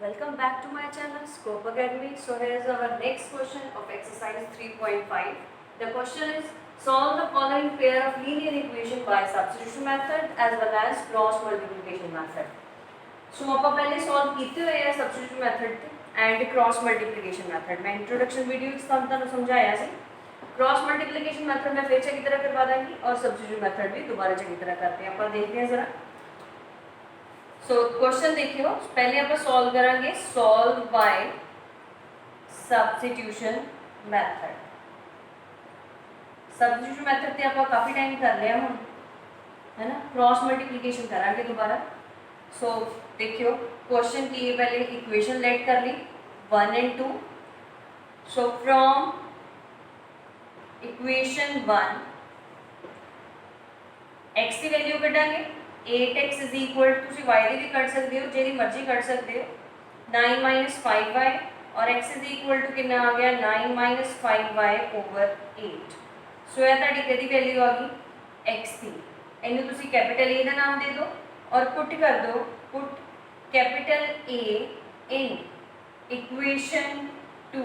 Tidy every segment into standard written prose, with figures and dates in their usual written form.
Welcome back to my channel Scope Academy. So here is our next question of exercise 3.5. The question is solve the following pair of linear equation by substitution method as well as cross multiplication method. So ਆਪਾਂ ਪਹਿਲੇ solve ਕੀਤੇ ਹੋਏ ਆ substitution method and cross multiplication method. मैं introduction video ਵਿੱਚ ਤੁਹਾਨੂੰ ਸਮਝਾਇਆ ਸੀ. Cross multiplication method मैं फिर चंगी तरह करवा दूंगी और substitution method भी दोबारा चंगी तरह करते हैं. अपन देखते हैं जरा. सो क्वेश्चन देखियो पहले आप सॉल्व करेंगे solve by substitution method. Substitution method ते आप काफ़ी टाइम कर लिया हम है ना. क्रॉस मल्टीप्लिकेशन करेंगे दोबारा. सो देखियो क्वेश्चन की ये पहले इक्वेशन लेट कर ली 1 and 2. So from equation 1 x की वैल्यू कटांगे 8x इज इक्वल टू तुम y की भी कट सकते हो जी मर्जी कट सकते हो 9 माइनस 5y और x इज इक्वल टू कितना आ गया 9 माइनस 5y ओवर 8. सो यह ताड़ी किहदी वैल्यू आ गई x की. इनू तुम कैपिटल ए का नाम दे दो और पुट कर दो put capital A in equation 2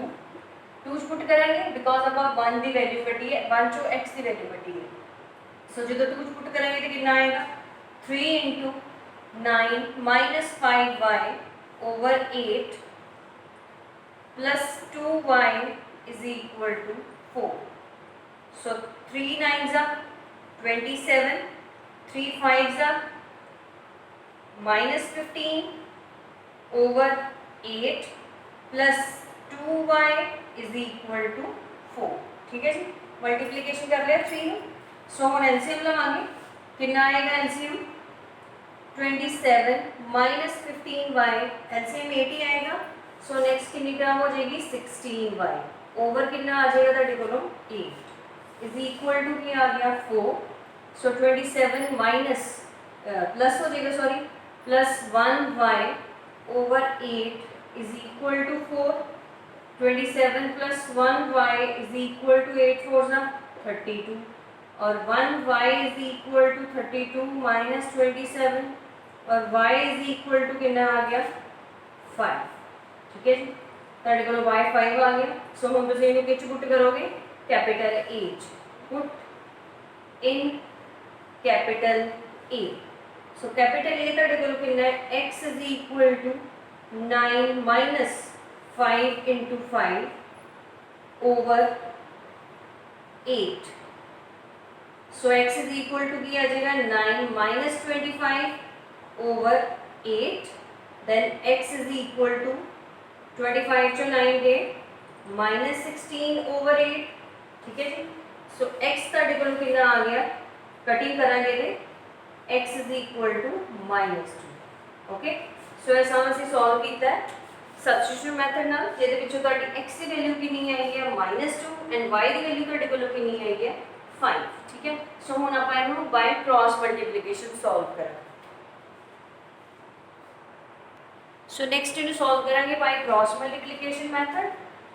put करेंगे बिकॉज आप 1 की वैल्यू कटी है 1 चो x की वैल्यू कटी है. सो जो 2 पुट करेंगे तो कितना आएगा 3 into 9 minus 5y over 8 plus 2y is equal to 4. So 3 9s are 27, 3 5s are minus 15 over 8 plus 2y is equal to 4. ठीक है जी. मल्टीप्लीकेशन कर लिया 3. सो हम एलसीएम लगाएंगे कितना आएगा एलसीएम 27 माइनस 15y एलसीएम 80 आएगा. सो नेक्स्ट कितनी टर्म हो जाएगी 16y ओवर कितना आ जाएगा ताड़ी कोलो 8 इज इक्वल टू क्या आ गया 4. सो 27 माइनस प्लस हो जाएगा sorry plus 1y over 8 is equal to 4. 27 plus 1y is equal to 8 4 जा 32 और 1y is equal to 32 minus 27 और y इज इक्वल टू कितना आ गया 5. ठीक है जी. ताड़े को y 5 आ गया. सो हम तुम इन्हें किच पुट करोगे capital H put in capital A. So capital A ताड़े को कितना है x is equal to 9 minus 5 into 5 over 8. So x is equal to की आ जाएगा 9 minus 25 over 8 then x is equal to 25 जो 9 गए माइनस 16 ओवर 8. ठीक है जी. सो x ताड़े को कितना आ गया कटिंग करांगे ते x is equal to minus 2. Okay. So ऐसा ਅਸੀਂ ਸੋਲਵ ਕੀਤਾ ਹੈ ਸਬਸਟੀਟਿਊਸ਼ਨ ਮੈਥਡ ਨਾਲ ਜਿਹਦੇ ਵਿੱਚੋਂ ਤੁਹਾਡੀ x ਦੀ ਵੈਲਿਊ ਕਿੰਨੀ ਆਏਗੀ ਹੈ -2 ਐਂਡ y ਦੀ ਵੈਲਿਊ ਤੁਹਾਡੇ ਕੋਲ ਕਿੰਨੀ ਆਏਗੀ ਹੈ 5. ठीक है. सो हम आप बाय क्रॉस मल्टीप्लिकेशन सॉल्व करें. सो नेक्स्ट इन सॉल्व करेंगे by cross multiplication method.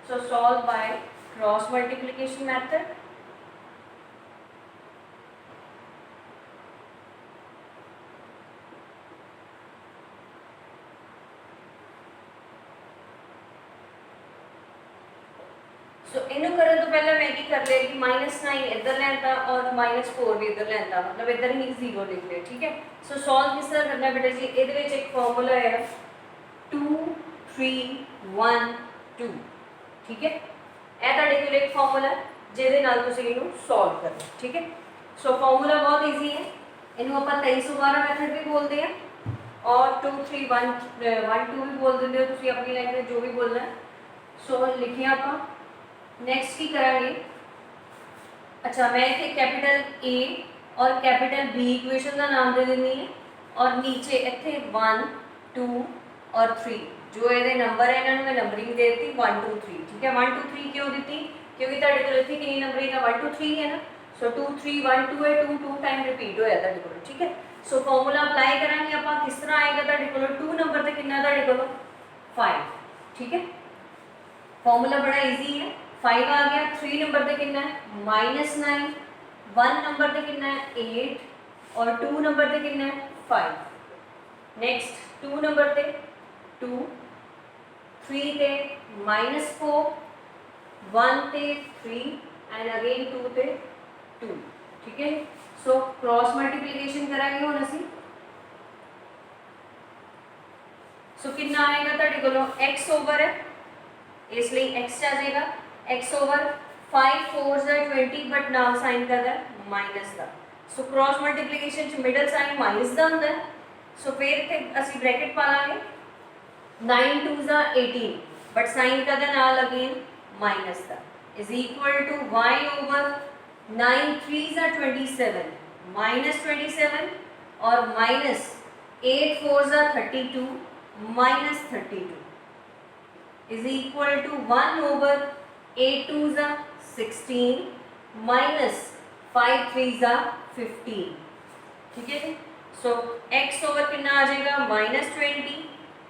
So solve by cross multiplication method. So इनू करने तो पहले मैं की कर लिया कि -9 इधर लेता और -4 भी इधर लेता मतलब इधर ही 0 लिख लिया. ठीक है. सो सॉल्व किस तरह करना है बेटा जी ਇਹਦੇ ਵਿੱਚ एक फार्मूला है 2 3 1 2. ठीक है. ਇਹ ਤੁਹਾਡੇ ਕੋਲ ਇੱਕ फार्मूला ਜਿਹਦੇ ਨਾਲ ਤੁਸੀਂ ਇਹਨੂੰ ਸੋਲਵ ਕਰਨਾ. ठीक है. सो फार्मूला बहुत इजी है. ਇਹਨੂੰ ਆਪਾਂ 2312 मेथड भी बोलते हैं और 2 3 1 1 2 भी बोल ਦਿੰਦੇ ਹੋ ਤੁਸੀਂ ਆਪਣੀ ਲੈਂਗੁਏਜ जो भी बोलना है. सो लिखिए ਆਪਾਂ नेक्स्ट की करेंगे. अच्छा मैं इतने कैपिटल A और कैपिटल B इक्वेशन का नाम दे देनी है और नीचे इतने 1 2 और 3 जो ये नंबर है इन्होंने मैं नंबरिंग दे दी 1 2 3. ठीक है. 1 2 3 क्यों दी क्योंकि ताड़े को इतनी कितनी नंबरिंग है 1 2 3 है ना. सो 2 3 1 2 है 2 2 टाइम रिपीट होया ताड़े को. ठीक है. सो फॉर्मूला अप्लाई करेंगे आप किस तरह आएगा ताड़े को 2 नंबर ते कितना ताड़े को 5. ठीक है. फॉर्मूला बड़ा इजी है. 5 आ गया 3 नंबर पे कितना है -9 1 नंबर पे कितना है 8 और 2 नंबर पे कितना है 5. नेक्स्ट 2 नंबर पे 2 3 ਤੇ -4, 1 ਤੇ 3 एंड अगेन 2 ਤੇ 2। ठीक है, सो क्रॉस मल्टीप्लिकेशन करांगे हुण असीं। सो कितना आएगा तुहाडे कोलों x ओवर है, इसलिए x आ जाएगा x ओवर 5 4 20 बट नाल साइन करदा माइनस दा। सो क्रॉस मल्टीप्लिकेशन च मिडल साइन माइनस दा हुंदा है। सो फिर इत्थे असीं ब्रैकेट पा लांगे 9 2 18 बट साइन करदा नाल अगेन माइनस दा is equal to y over 9 3 27 minus 27 और minus 8 4 32 minus 32 is equal to 1 over 8 2 16 minus 5 3 15। ठीक है जी, सो x ओवर कितना आ जाएगा -20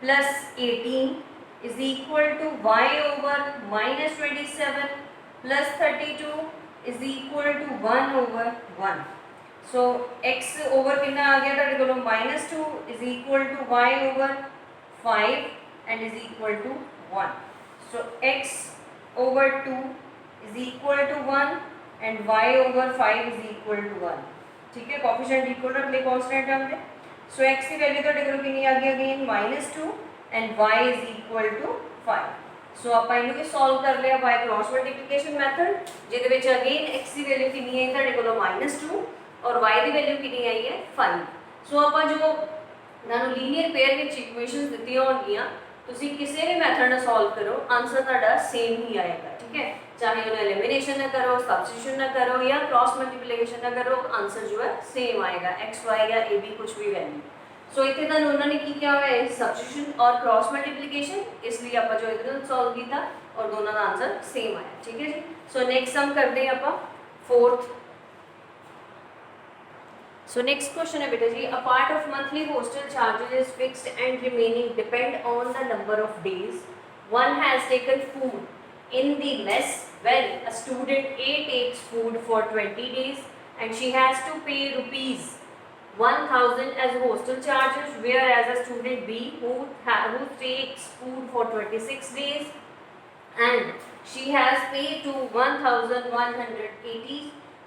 plus 18 is equal to y over -27 plus 32 is equal to 1 over 1। So x over कितना आ गया तुहाडे कोलों -2 is equal to y over 5 and is equal to 1। So x over 2 is equal to 1 and y over 5 is equal to 1। ठीक है, coefficient equal रख ले constant term में। सो x की वैल्यू तो देखो कितनी आ गई again -2 and y is equal to 5। सो ਆਪਾਂ ਇਹਨੂੰ ਵੀ ਸੋਲਵ ਕਰ ਲਿਆ ਬਾय क्रॉस ਮਲਟੀਪਲੀਕੇਸ਼ਨ ਮੈਥਡ, ਜਿਹਦੇ ਵਿੱਚ ਅਗੇਨ x ਦੀ ਵੈल्यू ਕਿੰਨੀ ਹੈ ਤੁਹਾਡੇ ਕੋਲੋਂ -2 ਔਰ y ਦੀ ਵੈल्यू ਕਿੰਨੀ ਆਈ ਹੈ 5। ਸੋ ਆਪਾਂ ਜੋ ਤੁਹਾਨੂੰ ਲੀਨੀਅਰ ਪੇਅਰ ਵਿੱਚ ਇਕੁਏਸ਼ਨਸ ਦਿੱਤੀਆਂ ਹੋਣਗੀਆਂ, ਤੁਸੀਂ ਕਿਸੇ भी मैथड ਨਾਲ सॉल्व करो आंसर ਤੁਹਾਡਾ सेम ही आएगा। ठीक है, चाहे उन्हें एलिमिनेशन ना करो, सब्स्टिट्यूशन ना करो या क्रॉस मल्टीप्लिकेशन ना करो, आंसर जो है सेम आएगा x y या a b कुछ भी वैल्यू। सो इतने तक उन्होंने की क्या हुआ है सब्स्टिट्यूशन और क्रॉस मल्टीप्लिकेशन, इसलिए आप जो इधर सॉल्व किया और दोनों का आंसर सेम आया। ठीक है जी, सो नेक्स्ट सम करते हैं आप फोर्थ। So next question है बेटा जी, a part of monthly hostel charges is fixed and remaining depend on the number of days one has taken food in the mess when a student A takes food for 20 days and she has to pay rupees 1000 as hostel charges, whereas a student B who takes food for 26 days and she has paid to 1180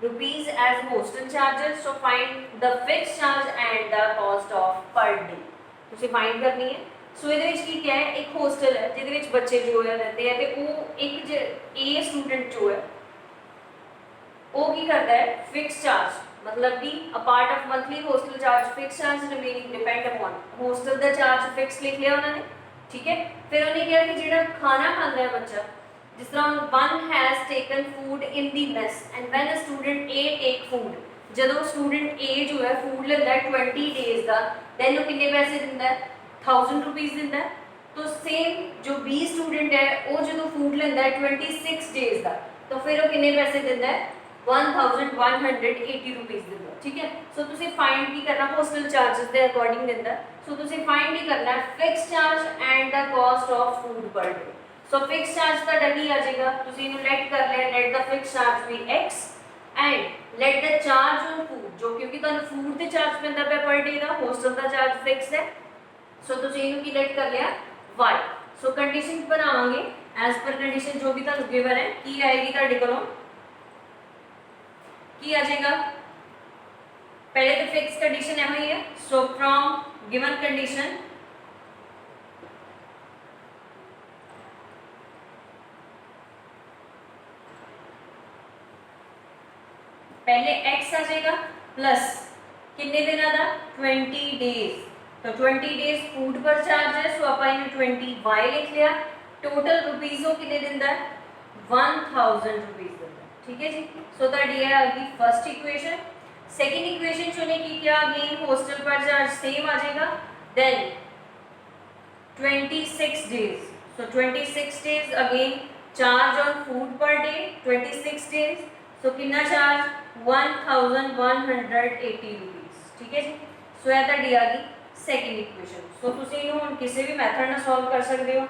rupees as hostel charges। so find the fixed charge and the cost of per day। ਤੁਸੀਂ find ਕਰਨੀ ਹੈ। ਸੋ ਇਹਦੇ ਵਿੱਚ ਕੀ ਕਿਹਾ ਹੈ, ਇੱਕ hostel ਹੈ ਜਿਹਦੇ ਵਿੱਚ ਬੱਚੇ ਜੋ ਹੈ ਰਹਿੰਦੇ ਆ ਤੇ ਉਹ ਇੱਕ A ਸਟੂਡੈਂਟ ਜੋ ਹੈ ਉਹ ਕੀ ਕਰਦਾ ਹੈ ਫਿਕਸ ਚਾਰਜ, मतलब कि a part of monthly hostel charge fix charge remaining depend upon hostel का चार्ज फिक्स लिख लिया उन्होंने। ठीक है, फिर उन्हें कहा कि जो खाना खाता है बच्चा, जिस तरह one has taken food in the mess and when a student ए टेक फूड, जदों स्टूडेंट ए जो है फूड लेंदा है 20 डेज का, दैन वो कितने पैसे दिंदा है 1000 रुपीज़ दिंदा है। तो सेम जो बी स्टूडेंट है वो जो फूड लेंदा है 26 डेज का, तो फिर वो कितने पैसे दिंदा है 1180 रुपीज़ दिंदा। ठीक है, सो तुसीं फाइंड की करना हॉस्टल चार्जेस के अकॉर्डिंग दिंदा, सो तुसीं फाइंड ही करना fix charge and the cost of food per day. So fix charge का की आ जाएगा, तुसीं इन्हू लेट कर लिया, लेट द फिक्स चार्ज भी x and let the charge on food, जो क्योंकि तुहानू फूड ते चार्ज पैंदा पे पर डे का, हॉस्टल का चार्ज फिक्स है। सो तुसीं इन्हू की लेट कर लिया y। सो कंडीशन बनावांगे एज पर कंडीशन जो भी तुहानू गिवन है की आएगी तुहाडे कोलों की आ जाएगा। पहले तो फिक्स कंडीशन है ही है। सो फ्रॉम गिवन कंडीशन पहले x आ जाएगा प्लस कितने दिन का 20 डेज, तो 20 डेज फूड पर चार्ज है, सो आप 20 y लिख लिया। टोटल रुपीज़ वो कितने दिन है 1000 रुपीज़ दिन। ठीक है जी, सो दैट ये आ गई फर्स्ट इक्वेशन। सेकंड इक्वेशन चुने की क्या अगेन हॉस्टल पर चार्ज सेम आ जाएगा, then 26 days, so 26 days again charge on food per day 26 days, so कितना चार्ज 1180 रुपीज़। ठीक है जी, सो यह दी आ गई सेकंड इक्वेशन। सो तुसीं इहनूं हुण किसी भी मैथड नाल सॉल्व कर सकते हो,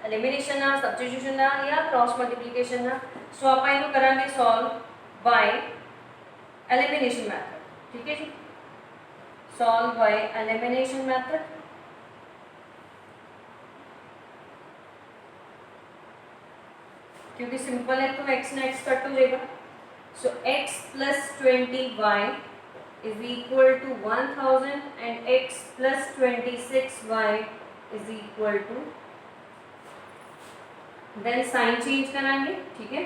एलिमिनेशन नाल, सब्स्टिट्यूशन नाल या क्रॉस मल्टीप्लिकेशन नाल। सो आप इहनूं करांगे सॉल्व बाय एलिमिनेशन मैथड। ठीक है जी, सॉल्व बाय एलिमिनेशन मैथड। क्योंकि सिंपल है तो x ना x कट हो जाएगा। सो x plus 20y is equal to 1000 and x plus 26y is equal to, then sign change कराएंगे, ठीक है,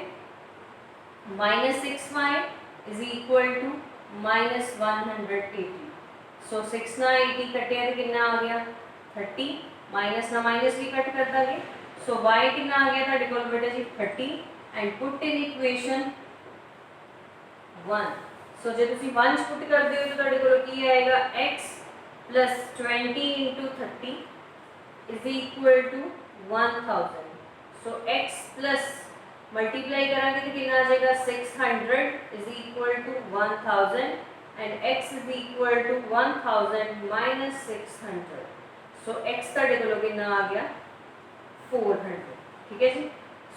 minus 6y is equal to minus 180। So 6 ना 80 कटे तो कितना आ गया 30, माइनस ना माइनस भी कट कर देंगे। सो y कितना आ गया था डिकोल बेटा जी 30 एंड पुट इन इक्वेशन 1। सो जो तुसी 1 पुट कर दियो तो ਤੁਹਾਡੇ ਕੋਲ ਕੀ ਆਏਗਾ x plus 20 into 30 is equal to 1000। So x plus multiply करांगे तो कितना आ जाएगा 600 is equal to 1000 and x is equal to 1000 minus 600। So x का डिकोल कितना आ गया 400, ठीक है जी।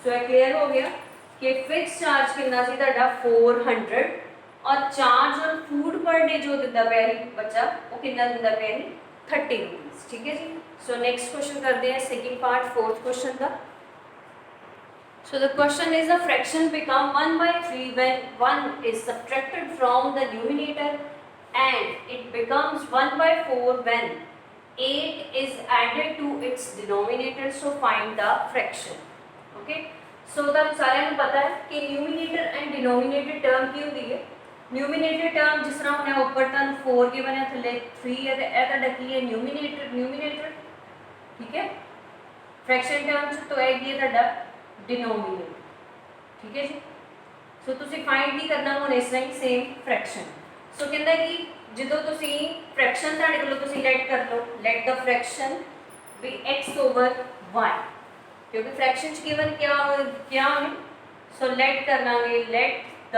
सो ये क्लियर हो गया कि फिक्स चार्ज कितना सी ਤੁਹਾਡਾ 400 और चार्ज और फूड पर डे जो दिंदा पिया है बच्चा वो कितना दिंदा पिया है 30 रुपीस, ठीक है जी। सो नेक्स्ट क्वेश्चन करते हैं सेकंड पार्ट फोर्थ क्वेश्चन का। So the question is, the fraction become 1 by 3 when 1 is subtracted from the numerator and it becomes 1 by 4 when 8 is added to its denominator. So find the fraction. Okay. So the सारे को पता है कि numerator and denominator term की होती है। numerator term जिस तरह हमने ऊपर तक 4 के बने थले 3 है तो ऐसा डकी है numerator, ठीक है। fraction term तो है ये था डिनोमिनेटर, ठीक है जी। सो तुसी फाइंड की करना होने इस तरह सेम फ्रैक्शन। सो कहंदा कि ਜਦੋਂ ਤੁਸੀਂ फ्रैक्शन ਤੁਹਾਡੇ ਕੋਲੋਂ ਤੁਸੀਂ ਲੈਟ ਕਰ ਲਓ, let the fraction be x over y, क्योंकि फ्रैक्शन च गिवन क्या होने। सो लेट कर लांगे let the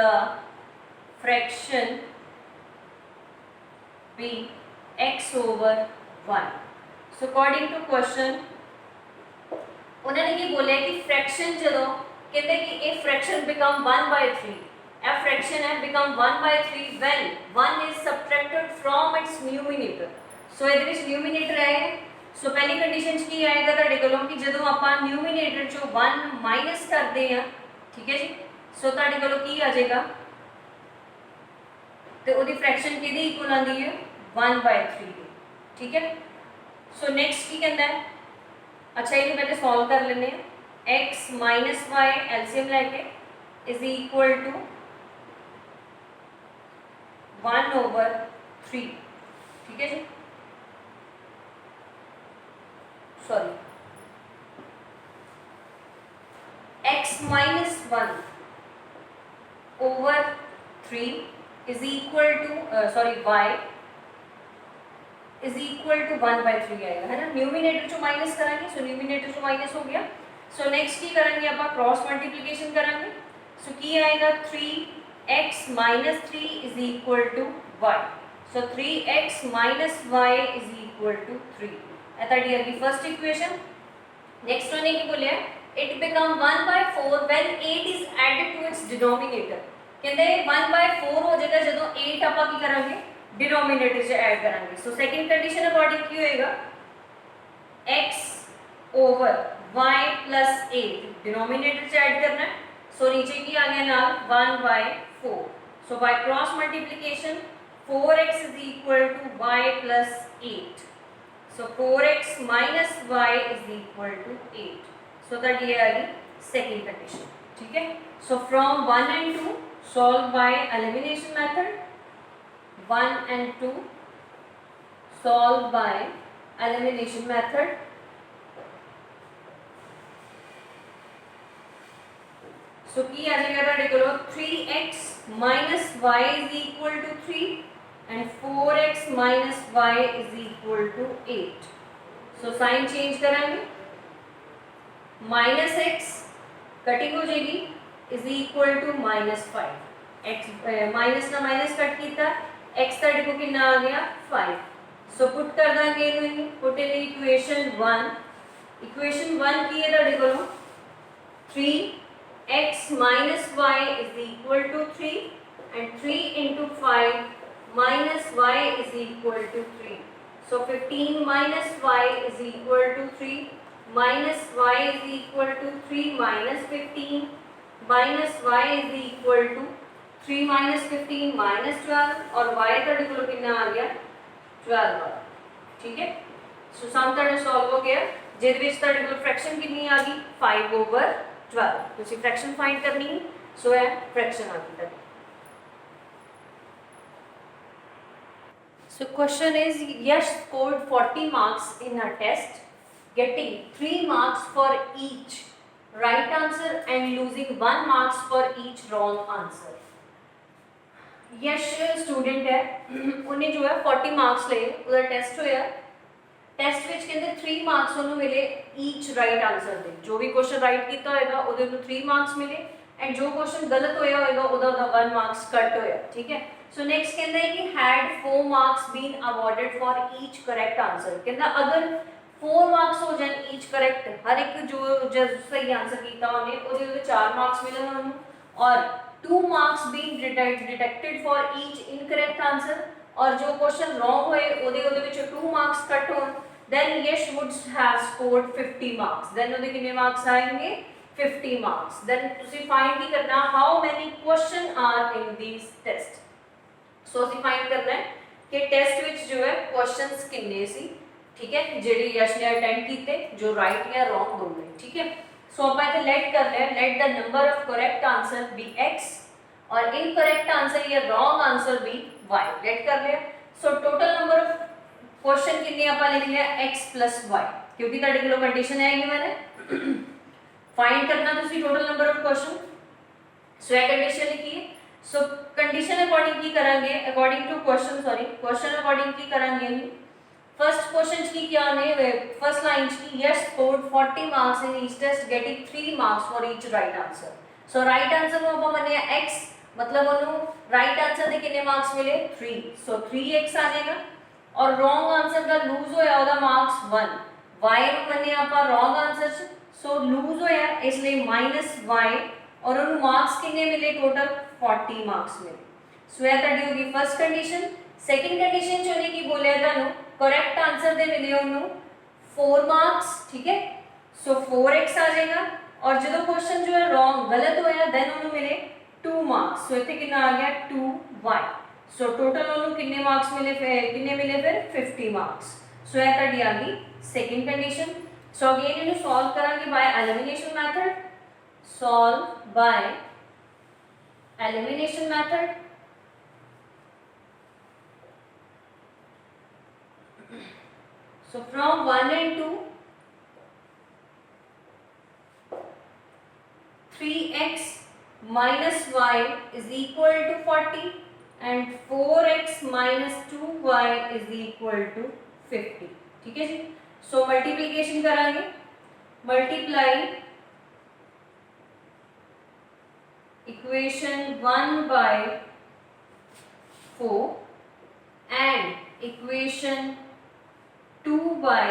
fraction be x over y। So according to question उन्होंने की बोलिया कि फ्रैक्शन जो कहते कि ये fraction become 1 by 3, a fraction है become 1 by 3 when 1 is subtracted from its numerator. So ਇਹਦੇ ਵਿੱਚ न्यूमिनेटर है। सो पहली कंडीशन च की आएगा ਤੁਹਾਡੇ ਕੋਲੋਂ कि ਜਦੋਂ ਆਪਾਂ न्यूमिनेटर ਚੋਂ 1 ਮਾਈਨਸ ਕਰਦੇ ਆ, ठीक है जी। सो ਤੁਹਾਡੇ ਕੋਲੋਂ ਕੀ ਆ ਜਾਏਗਾ ਤੇ ਉਹਦੀ फ्रैक्शन ਕਿਹਦੀ ਇਕੁਅਲ ਆਂਦੀ ਹੈ 1 by 3, ठीक है। सो नेक्स्ट की कहता है, अच्छा ये पहले सॉल्व कर लेने हैं। x माइनस वाई एलसीएम लेके इज इक्वल टू 1 ओवर 3, ठीक है जी। Sorry x minus 1 over 3 is equal to sorry y is equal to 1 by 3 आएगा, है ना। न्यूमिनेटर जो माइनस कराएंगे, सो न्यूमिनेटर जो माइनस हो गया। सो नेक्स्ट की करेंगे आप क्रॉस मल्टीप्लिकेशन करेंगे। सो की आएगा 3x minus 3 is equal to y। So 3x minus y is equal to 3 ए ताड़ी आ गई फर्स्ट इक्वेशन। नेक्स्ट वन की बोलिया it become 1 by 4 when 8 is added to its denominator. कहते 1 by 4 हो जाएगा जब 8 आप की करेंगे डिनोमिनेटर से ऐड करेंगे। सो सेकंड कंडीशन अकॉर्डिंग की होएगा x over y plus 8 denominator से ऐड करना है। सो नीचे की आ गया नाम 1 by 4। So by cross multiplication 4x is equal to y plus 8। So 4x minus y is equal to 8। So that ये आ गई सेकंड कंडीशन, ठीक है। So from 1 and 2 solve by elimination method, 1 and 2 solve by elimination method। So की आ जाएगा ਤੁਹਾਡੇ ਕੋਲੋਂ 3x minus y is equal to 3 and 4x minus y is equal to 8। So sign change कराएंगे, minus x cutting हो जाएगी is equal to minus 5। x minus ना minus cut किया, x ਤੁਹਾਡੇ ਕੋ ਕਿੰਨਾ ਆ ਗਿਆ 5। सो पुट कर देंगे ਇਹਨੂੰ, पुट इन इक्वेशन 1। इक्वेशन 1 की है ਤੁਹਾਡੇ ਕੋਲੋਂ 3x minus y is equal to 3 and 3 into 5 minus y is equal to 3। So 15 minus y is equal to 3 minus y is equal to 3 minus 15 minus y is equal to 3 minus 15 minus 12 और Y ਤੁਹਾਡੇ ਕੋਲ ਕਿੰਨਾ ਆ ਗਿਆ 12 ਠੀਕ ਹੈ। ਸੋ ਸਮ ਤੁਹਾਡਾ solve ਹੋ ਗਿਆ ਜਿਹਦੇ ਵਿੱਚ ਤੁਹਾਡੇ ਕੋਲ ਫ੍ਰੈਕਸ਼ਨ ਕਿੰਨੀ ਆ ਗਈ 5/12 ਤੁਸੀਂ ਫ੍ਰੈਕਸ਼ਨ ਫਾਈਂਡ ਕਰਨੀ ਹੈ। ਸੋ ਇਹ ਫ੍ਰੈਕਸ਼ਨ ਆ ਗਈ ਤੁਹਾਡੀ। So question is Yash scored 40 marks in her test, getting 3 marks for each right answer and losing 1 marks for each wrong answer. Yash student है उन्हें जो है 40 मार्क्स लिए ਉਹਦਾ ਟੈਸਟ ਹੋਇਆ ਟੈਸਟ ਵਿੱਚ ਕਹਿੰਦੇ 3 ਮਾਰਕਸ ਉਹਨੂੰ ਮਿਲੇ ਈਚ ਰਾਈਟ ਆਨਸਰ ਦੇ ਜੋ ਵੀ ਕੁਐਸਚਨ ਰਾਈਟ ਕੀਤਾ ਹੋਏਗਾ ਉਹਦੇ ਨੂੰ 3 ਮਾਰਕਸ ਮਿਲੇ ਐਂਡ ਜੋ ਕੁਐਸਚਨ ਗਲਤ ਹੋਇਆ ਹੋਏਗਾ ਉਹਦਾ 1 ਮਾਰਕਸ ਕੱਟ ਹੋਇਆ ਠੀਕ ਹੈ। ਸੋ ਨੈਕਸਟ ਕਹਿੰਦਾ ਹੈ ਕਿ had 4 marks been awarded for each correct answer ਕਹਿੰਦਾ ਅਗਰ 4 ਮਾਰਕਸ ਹੋ ਜਾਣ ਈਚ ਕਰੈਕਟ ਹਰ ਇੱਕ ਜੋ ਸਹੀ ਆਨਸਰ ਕੀਤਾ ਉਹਨੇ ਉਹਦੇ 4 ਮਾਰਕਸ ਮਿਲਣ ਉਹਨੂੰ और 2 marks being detected for each incorrect answer और जो क्वेश्चन wrong होए ਉਹਦੇ ਵਿੱਚ 2 marks ਕੱਟ ਹੋਣ then Yash would have scored 50 marks then ਉਹਦੇ ਕਿੰਨੇ ਮਾਰਕਸ ਆएंगे 50 marks then ਤੁਸੀਂ find ਕੀ ਕਰਨਾ how many question are in these test so ਅਸੀਂ find ਕਰਨਾ ਹੈ ਕਿ ਟੈਸਟ ਵਿੱਚ ਜੋ ਹੈ questions ਕਿੰਨੇ ਸੀ ਠੀਕ ਹੈ ਜਿਹੜੇ ਯਸ਼ ਨੇ ਅਟੈਂਡ ਕੀਤੇ ਜੋ ਰਾਈਟ ਜਾਂ wrong ਦੋਨੋਂ ਠੀਕ ਹੈ। सो आप इसे लेट कर ले let the number of correct answer be x और इनकरेक्ट आंसर या wrong answer be y let कर ले। So total number of question कितने ਆਪਾਂ ਲਿਖ ਲਿਆ x + y क्योंकि ਤੁਹਾਡੇ ਕੋਲ ਕੰਡੀਸ਼ਨ ਹੈ ਗਿਵਨ ਹੈ फाइंड करना ਤੁਸੀਂ total number of question so ਇਹ ਕੰਡੀਸ਼ਨ ਲਿਖੀ ਹੈ। सो कंडीशन अकॉर्डिंग ਕੀ ਕਰਾਂਗੇ अकॉर्डिंग टू क्वेश्चन अकॉर्डिंग ਕੀ ਕਰਾਂਗੇ फर्स्ट क्वेश्चन की क्या ने फर्स्ट लाइन की Yash scored 40 marks in each test getting 3 marks for each right answer. So right answer ਨੂੰ ਆਪਾਂ ਮੰਨਿਆ x मतलब ਉਹਨੂੰ ਰਾਈਟ ਆਨਸਰ ਦੇ ਕਿੰਨੇ ਮਾਰਕਸ ਮਿਲੇ 3 ਸੋ 3x ਆ ਜਾਏਗਾ और रॉन्ग आंसर ਦਾ ਲੂਜ਼ ਹੋਇਆ ਉਹਦਾ ਮਾਰਕਸ 1 y ਨੂੰ ਮੰਨਿਆ ਆਪਾਂ ਰॉन्ग ਆਨਸਰ ਚ ਸੋ ਲੂਜ਼ ਹੋਇਆ ਇਸ ਲਈ -y और ਉਹਨੂੰ ਮਾਰਕਸ ਕਿੰਨੇ ਮਿਲੇ ਟੋਟਲ 40 ਮਾਰਕਸ ਮਿਲੇ। ਸੋ ਇਹ ਤੁਹਾਡੀ ਹੋਗੀ ਫਰਸਟ ਕੰਡੀਸ਼ਨ। सेकंड कंडीशन ਚ ਉਹਨੇ ਕੀ ਬੋਲਿਆ ਤੁਹਾਨੂੰ करेक्ट आंसर दे मिले उन्होंने 4 मार्क्स ठीक है। सो 4x आ जाएगा और जो क्वेश्चन जो है रॉन्ग गलत होया देन उन्होंने मिले 2 मार्क्स सो इतने कितना आ गया 2y सो टोटल उन्होंने कितने मार्क्स मिले फिर 50 मार्क्स। सो यह ਤੁਹਾਡੀ ਆ ਗਈ सेकंड कंडीशन। सो अगेन इन्हें सॉल्व करांगे bye elimination method solve by elimination method. So from 1 and 2 3x minus y is equal to 40 and 4x minus 2y is equal to 50 ठीक है जी। सो मल्टीप्लिकेशन कराएंगे multiply equation 1 by 4 and equation 2 by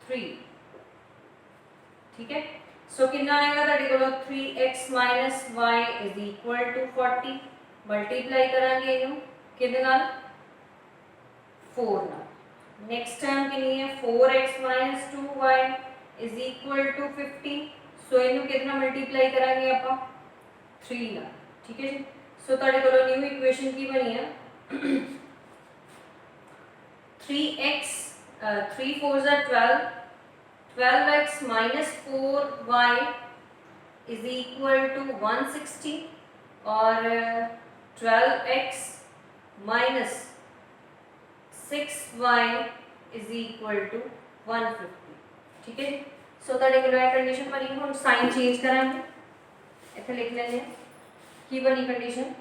3 ठीक है। सो कितना आएगा ਤੁਹਾਡੇ ਕੋਲ 3x y is equal to 40 multiply ਕਰਾਂਗੇ ਇਹਨੂੰ ਕਿਹਦੇ ਨਾਲ 4 ਨਾਲ। ਨੈਕਸਟ ਟਰਮ ਕਿੰਨੀ ਹੈ 4x 2y is equal to 50 ਸੋ ਇਹਨੂੰ ਕਿਹਦੇ ਨਾਲ ਮਲਟੀਪਲਾਈ ਕਰਾਂਗੇ ਆਪਾਂ 3 ਨਾਲ ਠੀਕ ਹੈ ਜੀ। ਸੋ ਤੁਹਾਡੇ ਕੋਲ ਨਿਊ ਇਕੁਏਸ਼ਨ ਕੀ ਬਣੀ ਹੈ 3x 3 4s are 12 12x minus 4y is equal to 160 और 12x minus 6y is equal to 150 ठीक है। सो ਤੁਹਾਡੇ ਕੋਲ ਇਹ ਕੰਡੀਸ਼ਨ ਬਣੀ ਹੁਣ ਸਾਈਨ ਚੇਂਜ ਕਰਾਂਗੇ ਇੱਥੇ ਲਿਖ ਲੈਂਦੇ ਹਾਂ ਕੀ ਬਣੀ condition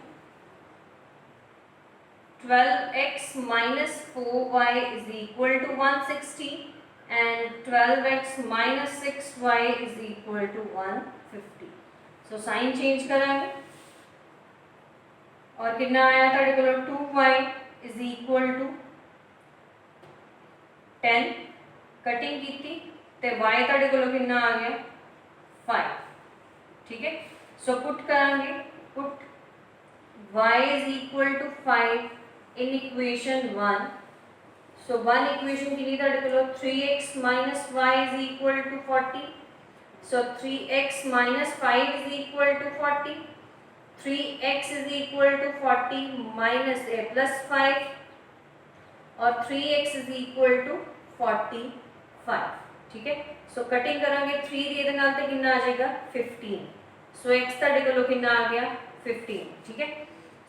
12x minus 4y is equal to 160 and 12x minus 6y is equal to 150 so sign change करांगे और कितना आया ਤੁਹਾਡੇ ਕੋਲ 2y is equal to 10 cutting कीती ਤੇ y ਤੁਹਾਡੇ ਕੋਲ ਕਿੰਨਾ ਆ ਗਿਆ 5 ठीक है। सो पुट करांगे put y is equal to 5 in equation 1 so one equation के लिए ਤੁਹਾਡੇ ਕੋਲ 3x minus y is equal to 40 So 3x minus 5 is equal to 40. 3x is equal to 40 minus a plus 5 और 3x is equal to 45. ठीक है, सो cutting करांगे 3 ਦੇ ਨਾਲ ਤੇ ਕਿੰਨਾ ਆ ਜਾਏਗਾ 15. सो x ਤੁਹਾਡੇ ਕੋਲੋਂ ਕਿੰਨਾ ਆ ਗਿਆ 15. ठीक है,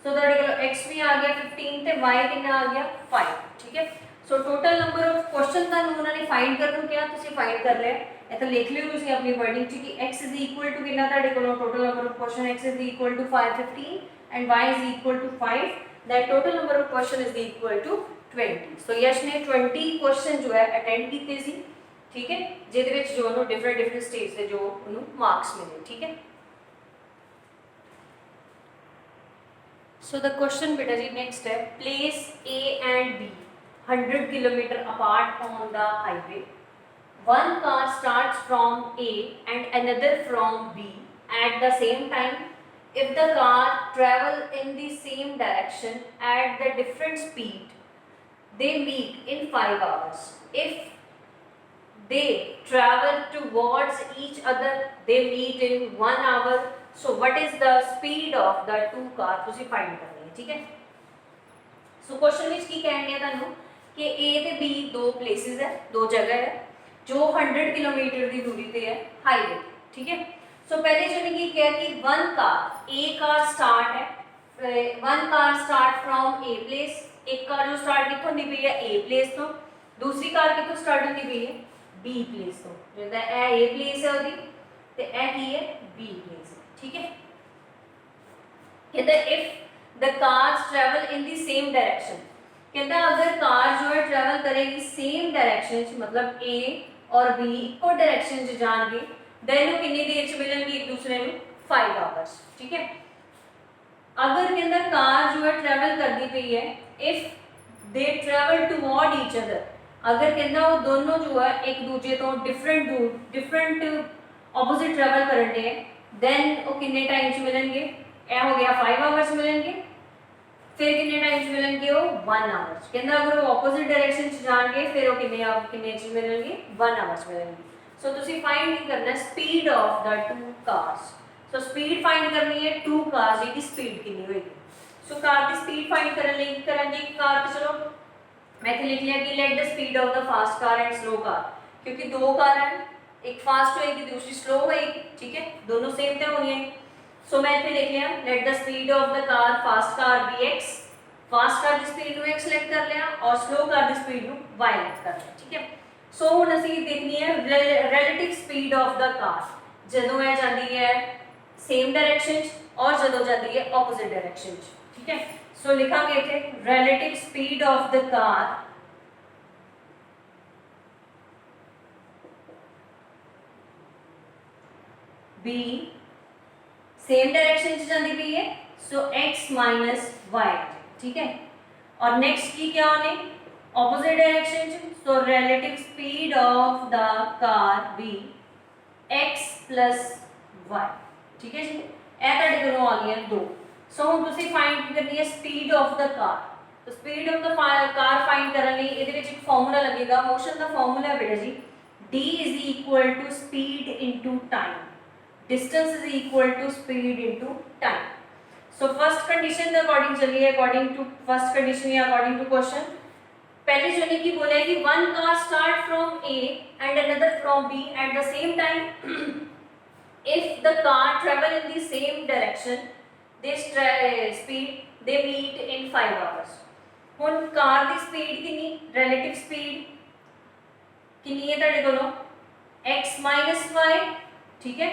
सो ਤੁਹਾਡੇ ਕੋਲੋਂ x ਵੀ ਆ ਗਿਆ 15 ਤੇ y ਕਿੰਨਾ ਆ ਗਿਆ 5. ठीक है, सो टोटल नंबर ऑफ क्वेश्चन ਤੁਹਾਨੂੰ ਉਹਨਾਂ ਨੇ ਫਾਈਂਡ ਕਰਨ ਨੂੰ ਕਿਹਾ, ਤੁਸੀਂ ਫਾਈਂਡ ਕਰ ਲਿਆ। ਇਹ ਤਾਂ ਲਿਖ ਲਿਓ ਤੁਸੀਂ ਆਪਣੀ ਵਰਡਿੰਗ ਚ ਕਿ x is equal to ਕਿੰਨਾ ਤੁਹਾਡੇ ਕੋਲੋਂ total number of question x is equal to 515 and y is equal to 5, that total number of question is equal to 20. सो यश ने 20 क्वेश्चन जो है अटेंड ਕੀਤੇ ਸੀ। ठीक है, ਜਿਹਦੇ ਵਿੱਚ ਜੋ ਉਹਨੂੰ ਡਿਫਰੈਂਟ ਸਟੇਜ ਦੇ ਜੋ ਉਹਨੂੰ ਮਾਰਕਸ ਮਿਲੇ। ठीक है, so the question beta ji next है, place A and B 100 kilometer apart on the highway. One car starts from A and another from B at the same time. If the car travel in the same direction at the different speed, they meet in 5 hours. If they travel towards each other, they meet in 1 hour. So what is the speed of the two car? तुसी find करनी है। ठीक है, so question ਵਿੱਚ ਕੀ ਕਹਿਣ ਦਿਆ ਤੁਹਾਨੂੰ कि A ਤੇ B दो places है, दो जगह है जो 100 किलोमीटर ਦੀ दूरी ਤੇ है हाईवे। ठीक है, so पहले जो ने की किया कि one car A car start है, one car start from A place, एक कार जो स्टार्ट कितों होंदी पई है A place तो, दूसरी कार कितों स्टार्ट होंदी पई है B place तो, जिदा ए A place है ओदी ते ए की है B place। ठीक है, कहता if the cars travel in the same direction, कहता अगर कार जो है ट्रैवल करेगी सेम डायरेक्शन च, मतलब A और B इको डायरेक्शन च जाणगे, देन वो कितनी देर च मिलणगे एक दूसरे ਨੂੰ 5 आवर्स। ठीक है, अगर कहता कार जो है ट्रैवल करती पई है, if they travel toward each other, अगर कहता वो दोनों जो है एक दूसरे तो डिफरेंट ऑपोजिट ट्रैवल करन दे, देन वो कितने टाइम च मिलणगे, ए हो गया 5 आवर्स मिलणगे, फिर कितने टाइम च मिलणगे वो 1 आवर्स। कहता अगर वो ऑपोजिट डायरेक्शन च जाणगे फिर वो कितने च मिलणगे 1 आवर्स मिलणगे। सो तुसी फाइंड नहीं करना speed of the two cars. So speed find करनी है टू कार्स की स्पीड कितनी होगी। सो कार की स्पीड फाइंड करने लई करांगे, कार तो चलो मैं इत्थे लिख लिया कि late the speed of the fast car and slow car, क्योंकि दो कार हैं, एक फास्ट होएगी दूसरी स्लो होएगी। ठीक है, दोनों सेम तो होनी है। सो मैं इत्थे लिख लिया let the speed of the car fast car be x, fast car की स्पीड ਨੂੰ x ਸਿਲੈਕਟ ਕਰ ਲਿਆ और स्लो कार की स्पीड ਨੂੰ y ਸਿਲੈਕਟ ਕਰ ਲਿਆ। ठीक है, सो ਹੁਣ ਅਸੀਂ ਦੇਖਣੀ ਹੈ relative speed of the car ਜਦੋਂ ਇਹ ਜਾਂਦੀ ਹੈ सेम डायरेक्शन च और ਜਦੋਂ ਜਾਂਦੀ ਹੈ ऑपोजिट डायरेक्शन च। ठीक है, सो लिखांगे इत्थे relative speed of the car B same direction च जाती पई है, सो x माइनस y। ठीक है, और नेक्स्ट की क्या होने ऑपोजिट डायरेक्शन च, so relative speed of the car B x plus y। ठीक है जी, ए ਤੁਹਾਡੇ ਕੋਲੋਂ ਆ ਗਈਆਂ दो। सो ਹੁਣ ਤੁਸੀਂ फाइंड करनी है स्पीड ऑफ द कार। तो speed of the car find ਕਰਨ ਲਈ ਇਹਦੇ ਵਿੱਚ ਇੱਕ ਫਾਰਮੂਲਾ ਲੱਗੇਗਾ, ਮੋਸ਼ਨ ਦਾ ਫਾਰਮੂਲਾ ਹੈ ਬੇਟਾ ਜੀ d is equal to speed into time, distance is equal to speed into time। so first condition के अकॉर्डिंग चलिए, अकॉर्डिंग टू फर्स्ट कंडीशन या अकॉर्डिंग टू क्वेश्चन, पहले जो ने की बोला है कि one car start from A and another from B at the same time if the car travel in the same direction, this speed they meet in 5 hours। ਹੁਣ car ਦੀ speed कितनी, relative speed कितनी है ਤੁਹਾਡੇ ਕੋਲੋਂ x y। ठीक है,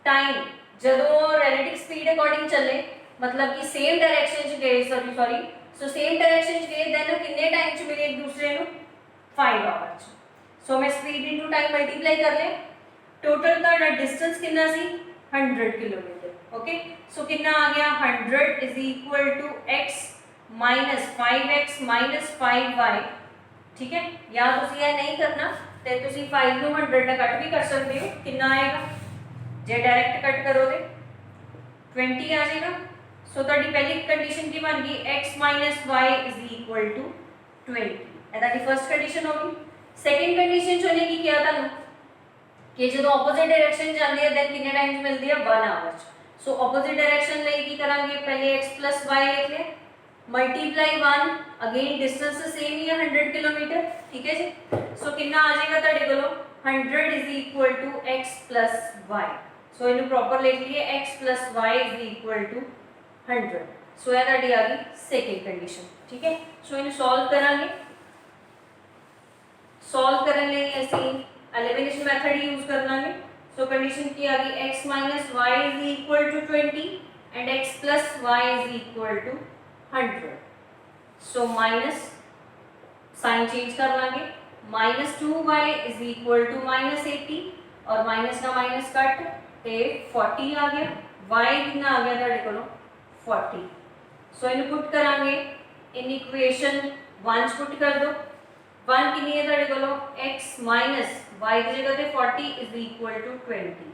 time ਜਦੋਂ relative speed according चले, मतलब कि सेम डायरेक्शन च गए, सॉरी सो सेम डायरेक्शन च गए, देन कितने टाइम च मिले एक दूसरे ਨੂੰ 5 आवर्स। सो मैं स्पीड इनटू टाइम मल्टीप्लाई कर ले, टोटल का डिस्टेंस कितना सी 100 किलोमीटर। ओके, सो कितना आ गया 100 is equal to x minus 5x minus 5y। ठीक है, या तुसी ये नहीं करना ते तुसी 5 ਨੂੰ 100 ਨਾਲ ਕੱਟ ਵੀ ਕਰ ਸਕਦੇ ਹੋ, कितना आएगा जे डायरेक्ट कट करोगे 20 आ जाएगा। सो ਤੁਹਾਡੀ ਪਹਿਲੀ ਕੰਡੀਸ਼ਨ ਕੀ ਬਣ ਗਈ x y is equal to 20। ਇਹ ਤੁਹਾਡੀ ਫਰਸਟ ਕੰਡੀਸ਼ਨ ਹੋ ਗਈ। सेकंड कंडीशन चोने की क्या ਤੁਹਾਨੂੰ कि जो ऑपोजिट डायरेक्शन जाती है दैन कितने टाइम्स मिलती है 1 आवर। सो ऑपोजिट डायरेक्शन लिए की करांगे पहले x + y लिख ले मल्टीप्लाई 1 अगेन डिस्टेंस सेम ही है 100 किलोमीटर ठीक है जी। सो कितना आ जाएगा ਤੁਹਾਡੇ ਕੋਲੋਂ 100 = x + y। सो ਇਹਨੂੰ प्रॉपर लिख लिए x + y = 100। सो ਇਹ ਤੁਹਾਡੀ ਆ ਗਈ सेकंड कंडीशन ठीक है। सो ਇਹਨੂੰ सॉल्व करांगे। सॉल्व करने लिए ਅਸੀਂ एलिमिनेशन मेथड यूज कर लेंगे। सो कंडीशन की आ गई x - y = 20 and x + y = 100। So minus sign change कर लेंगे -2y = -80 और माइनस का माइनस कट ते 40 आ गया y कितना आ गया ਤੁਹਾਡੇ ਕੋਲੋਂ 40। सो इन्हें पुट करांगे इन इक्वेशन 1 च पुट कर दो 1 कितनी है ਤੁਹਾਡੇ ਕੋਲੋਂ x - y की जगह पे 40 = 20।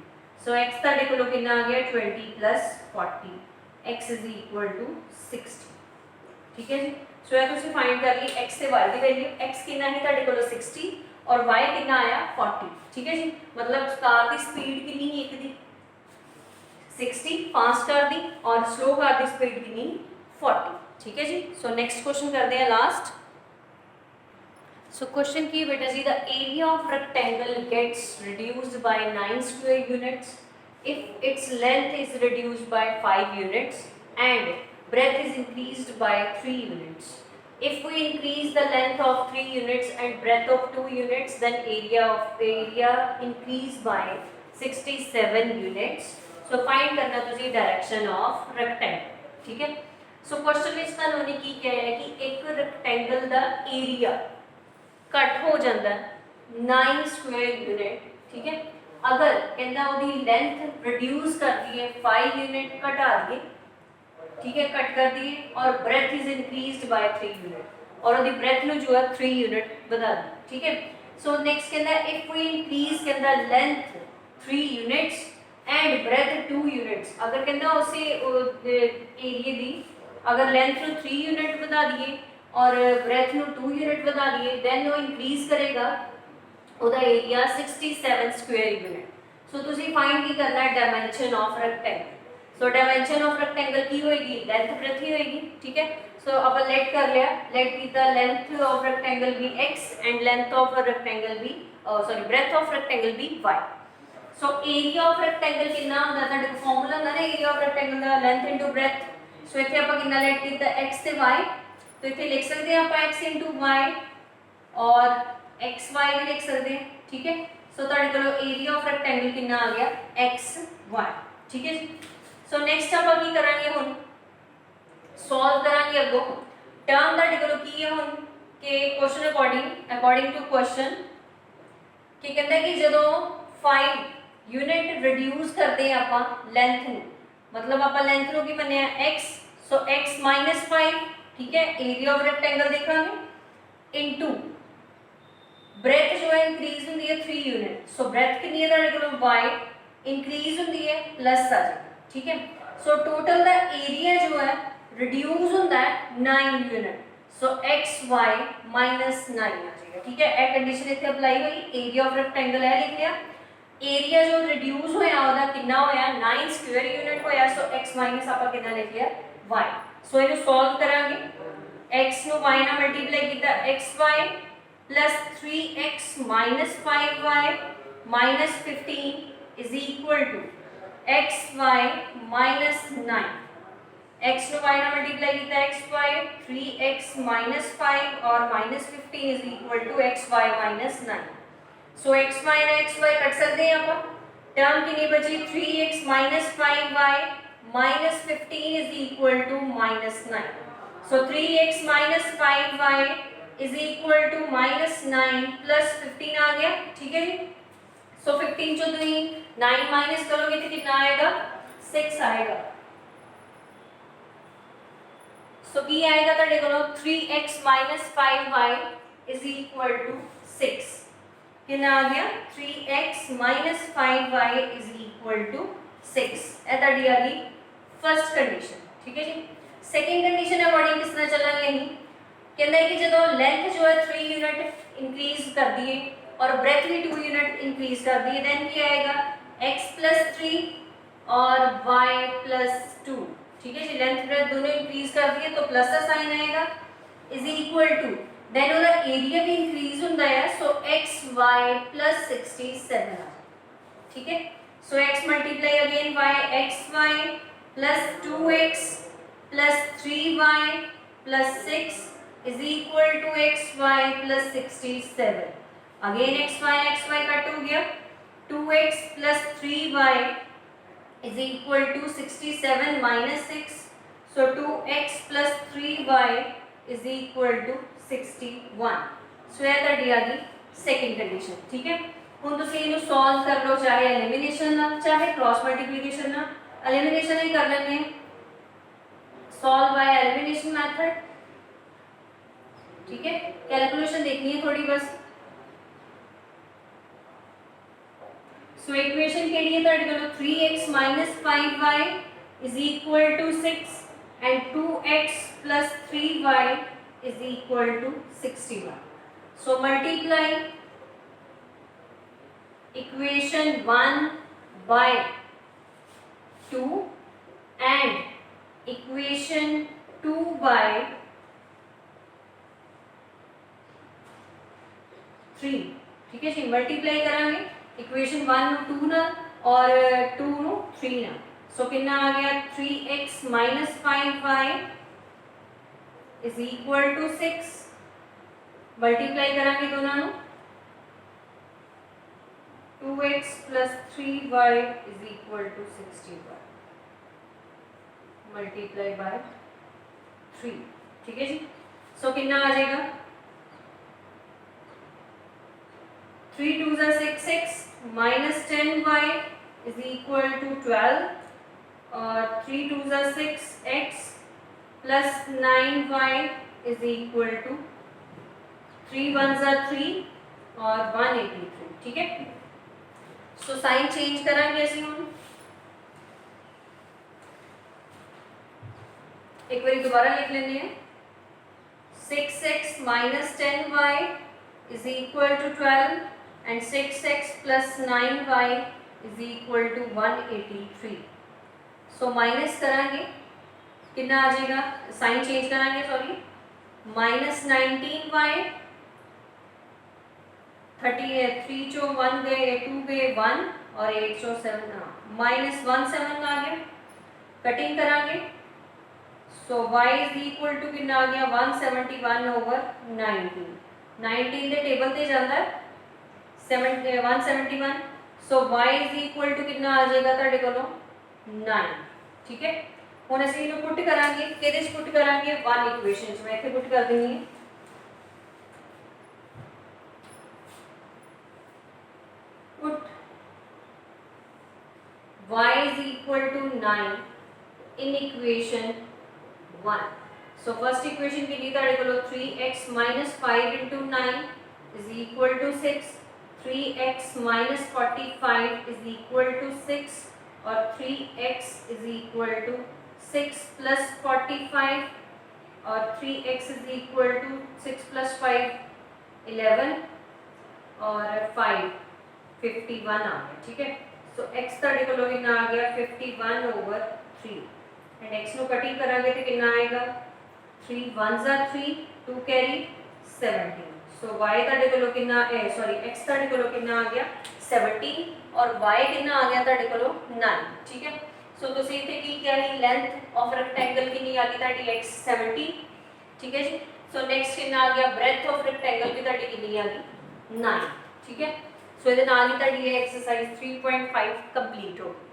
सो x ਤੁਹਾਡੇ ਕੋਲੋਂ कितना आ गया 20 + 40 x = 60 ठीक है जी। सो ये तुसी फाइंड कर ली x ਤੇ y ਦੀ वैल्यू x कितना है ਤੁਹਾਡੇ ਕੋਲੋਂ 60 और y कितना आया 40 ठीक है जी। मतलब कार की स्पीड कितनी है एक दी 60 फास्ट कार दी और स्लो कार की स्पीड कितनी 40 ठीक है जी। सो नेक्स्ट क्वेश्चन करते हैं लास्ट। सो क्वेश्चन की बेटा जी the area of rectangle gets reduced by 9 square units if its length is reduced by 5 units and breadth is increased by 3 units. If we increase the length of 3 units and breadth of 2 units then area increase by 67 units. So find करना तुझे direction of rectangle ठीक है। So question ਵਿੱਚ ਤੁਹਾਨੂੰ ਨੇ ਕੀ ਕਿਹਾ ਹੈ ਕਿ ਇੱਕ ਰੈਕਟੈਂਗਲ ਦਾ ਏਰੀਆ ਕੱਟ ਹੋ ਜਾਂਦਾ 9 ਸਕੁਆयर यूनिट ठीक है। अगर कहना ਉਹਦੀ ਲੈਂਥ ਰਿਡਿਊਸ ਕਰਦੀ ਹੈ 5 यूनिट ਘਟਾ ਦਈਏ ठीक है कट कर दिए और breadth is increased by 3 unit और ਉਹਦੀ ब्रेथ ਨੂੰ जो है 3 यूनिट ਵਧਾ दी ठीक है। सो नेक्स्ट कहना इफ वी इंक्रीज कहना length 3 units and breadth 2 units अगर कहना उसे एरिया दी अगर लेंथ ਨੂੰ 3 यूनिट ਵਧਾ ਦਈਏ और ब्रेथ ਨੂੰ 2 यूनिट ਵਧਾ ਦਈਏ देन ਉਹ इंक्रीज करेगा ਉਹਦਾ एरिया 67 स्क्वायर यूनिट। सो ਤੁਸੀਂ फाइंड ਕੀ करना है dimension of rectangle. So dimension of rectangle की होएगी लेंथ ब्रेथ ही होएगी ठीक है। सो अपन लेट कर लिया लेट कीता लेंथ ऑफ रेक्टेंगल भी x and length of rectangle भी सॉरी ब्रेथ ऑफ रेक्टेंगल भी y। So area of rectangle कितना ਹੁੰਦਾ ਤੁਹਾਡੇ ਕੋਲ ਫਾਰਮੂਲਾ ਹੁੰਦਾ ਨਾ एरिया ऑफ रेक्टेंगल ਦਾ लेंथ इनटू ब्रेथ। सो ਇੱਥੇ ਆਪਾਂ ਕਿੰਨਾ ਲੈਟ ਕੀਤਾ x ਤੇ y तो ਇੱਥੇ ਲਿਖ ਸਕਦੇ ਹਾਂ ਆਪਾਂ x इनटू y और xy भी लिख सकते हैं ठीक है। सो ਤੁਹਾਡੇ ਕੋਲ एरिया ऑफ रेक्टेंगल कितना आ गया xy ठीक है जी। सो नेक्स्ट ਆਪਾਂ ਕੀ ਕਰਾਂਗੇ ਹੁਣ ਸੋਲਵ ਕਰਾਂਗੇ ਅੱਗੋਂ ਟਰਮ ਦਾ ਡਿਗਰੋ ਕੀ ਹੈ ਹੁਣ ਕਿ ਕੁਐਸਚਨ ਅਕੋਰਡਿੰਗ ਟੂ ਕੁਐਸਚਨ ਕੀ ਕਹਿੰਦਾ ਕਿ ਜਦੋਂ 5 यूनिट ਰਿਡਿਊਸ ਕਰਦੇ ਆ ਆਪਾਂ ਲੈਂਥ ਨੂੰ मतलब ਆਪਾਂ ਲੈਂਥ ਨੂੰ ਕੀ ਮੰਨਿਆ x। ਸੋ x - 5 ठीक है एरिया ऑफ रेक्टेंगल देखांगे इनटू ब्रेथ जो है इंक्रीज होंदी है 3 यूनिट। सो ब्रेथ कितनी है ਤੁਹਾਡੇ ਕੋਲ y इंक्रीज होंदी है प्लस आ जाएगा ठीक है। सो टोटल द एरिया जो है रिड्यूस होता है 9 यूनिट। सो xy - 9 आ जाएगा ठीक है। ਇਹ ਕੰਡੀਸ਼ਨ ਇੱਥੇ ਅਪਲਾਈ ਹੋਈ एरिया ऑफ रेक्टेंगल है लिख लिया एरिया जो रिड्यूस होया ਉਹਦਾ ਕਿੰਨਾ ਹੋਇਆ 9 ਸਕੁਆयर यूनिट होया। सो x - ਆਪਾਂ ਕਿੰਨਾ ਲਿਖ ਲਿਆ y। सो ਇਹਨੂੰ ਸੋਲਵ ਕਰਾਂਗੇ x ਨੂੰ y ਨਾਲ ਮਲਟੀਪਲਾਈ ਕੀਤਾ xy plus 3x minus 5y minus 15 is equal to xy minus 9। x ਨੂੰ y ਨਾਲ ਮਲਟੀਪਲਾਈ ਕੀਤਾ xy 3x minus 5 और minus 15 is equal to xy minus 9। So xy ਨਾਲ xy ਕੱਟ ਸਕਦੇ ਹਾਂ ਆਪਾਂ ਟਰਮ ਕਿੰਨੀ ਬਚੀ 3x minus 5y minus 15 is equal to minus 9। So 3x minus 5y is equal to minus 9 plus 15 आ गया ठीक है जी। सो 15 जो तुम 9 माइनस करोगे तो कितना आएगा 6 आएगा। सो की आएगा ਤੁਹਾਡੇ ਕੋਲ 3x minus 5y is equal to 6 कितना आ गया 3x minus 5y is equal to 6। ਇਹ ਤੁਹਾਡੀ ਆ ਗਈ फर्स्ट कंडीशन ठीक है जी। सेकंड कंडीशन अकॉर्डिंग किस तरह चलेंगे ਅਸੀਂ ਕਹਿੰਦਾ ਹੈ ਕਿ ਜਦੋਂ ਲੈਂਥ ਜੋ ਹੈ 3 यूनिट इंक्रीज कर दिए और ब्रेथ भी 2 यूनिट इंक्रीज कर दी, देन क्या आएगा x प्लस 3 और y प्लस 2। ठीक है जी, लेंथ ब्रेथ दोनों इंक्रीज कर दिए तो प्लस का साइन आएगा इज इक्वल टू देन ਉਹਦਾ एरिया भी इंक्रीज ਹੁੰਦਾ है सो xy प्लस 67 ठीक है। सो x multiply again y xy plus 2x plus 3y plus 6 is equal to xy plus 67। Again xy cut हो गया, 2x plus 3y is equal to 67 minus 6, so 2x plus 3y is equal to 61। सो यह ਤੁਹਾਡੀ ਆ ਗਈ second condition. ठीक है, ਹੁਣ ਤੁਸੀਂ ਇਹਨੂੰ ਸੋल्व कर लो, चाहे एलिमिनेशन ਨਾਲ चाहे क्रॉस मल्टीप्लिकेशन ਨਾਲ। एलिमिनेशन ही कर लेने, सॉल्व बाय एलिमिनेशन मेथड। ठीक है, कैलकुलेशन देखनी है थोड़ी बस। सो इक्वेशन के लिए ਤੁਹਾਡੇ ਕੋਲ 3x 5y is equal to 6 and 2x plus 3y is equal to 61। so multiply equation 1 by 2 and equation 2 by 3। ठीक है जी, मल्टीप्लाई करांगे इक्वेशन 1 ਨੂੰ 2 ਨਾਲ और 2 ਨੂੰ 3 ਨਾਲ। सो कितना आ गया 3x minus 5y is equal to 6। Multiply करांगे दोनों ਨੂੰ 2x plus 3y is equal to 61 multiply by 3। ठीक है जी, सो कितना आ जाएगा 3 2 are 6 6 minus 10y is equal to 12 और 3 2 are 6x plus 9y is equal to 3 1 are 3 और 183। ठीक है, सो साइन चेंज करांगे ਅਸੀਂ ਹੁਣ एक बार दोबारा लिख लेने हैं 6x minus 10y is equal to 12 and 6x plus 9y is equal to 183। So minus करांगे कितना आ जाएगा, साइन चेंज करांगे सॉरी, माइनस 19y 33 चो 1 गए 2 गए 1 और 8 चो 7 माइनस 17 आ गया। कटिंग करांगे सो y is equal to कितना आ गया 171 over 19। 19 ਦੇ ਟੇਬਲ ਤੇ ਜਾਂਦਾ ਹੈ 171। सो y is equal to कितना आ जाएगा ਤੁਹਾਡੇ ਕੋਲੋਂ 9। ठीक है, ਹੁਣ ਅਸੀਂ ਇਹਨੂੰ ਪੁੱਟ ਕਰਾਂਗੇ, ਕਿਹਦੇ ਚ ਪੁੱਟ ਕਰਾਂਗੇ 1 ਇਕੁਏਸ਼ਨ ਚ। ਮੈਂ ਇੱਥੇ ਪੁੱਟ ਕਰ ਦਿੰਨੀ ਹੈ put y is equal to 9 in equation 1। so first equation के लिए ताड़े को 3x minus 5 into 9 is equal to 6, 3x minus 45 is equal to 6 और 3x is equal to 6 plus 45 और 3x is equal to 6 plus 5 11 और 5 51 आ गया। ठीक है, सो x ताड़े को कितना आ गया 51 over 3 एंड x नो कटिंग करांगे तो कितना आएगा 3 1s are 3 2 carry 17। So y ताड़े को कितना सॉरी x ताड़े को कितना आ गया 17 और y कितना आ गया ताड़े को 9। ठीक है, सो ਤੁਸੀਂ ਇੱਥੇ ਕੀ ਕਿਹਾ ਹੈ ਲੈਂਥ ਆਫ ਰੈਕਟੈਂਗਲ ਕਿੰਨੀ ਆ ਗਈ ਤੁਹਾਡੀ x 70। ਠੀਕ ਹੈ ਜੀ, ਸੋ ਨੈਕਸਟ ਕਿੰਨਾ ਆ ਗਿਆ ਬ੍ਰੈਥ ਆਫ ਰੈਕਟੈਂਗਲ ਵੀ ਤੁਹਾਡੀ ਕਿੰਨੀ ਆ ਗਈ 9। ਠੀਕ ਹੈ, ਸੋ ਇਹਦੇ ਨਾਲ ਹੀ ਤੁਹਾਡੀ ਇਹ ਐਕਸਰਸਾਈਜ਼ 3.5 ਕੰਪਲੀਟ ਹੋ ਗਈ।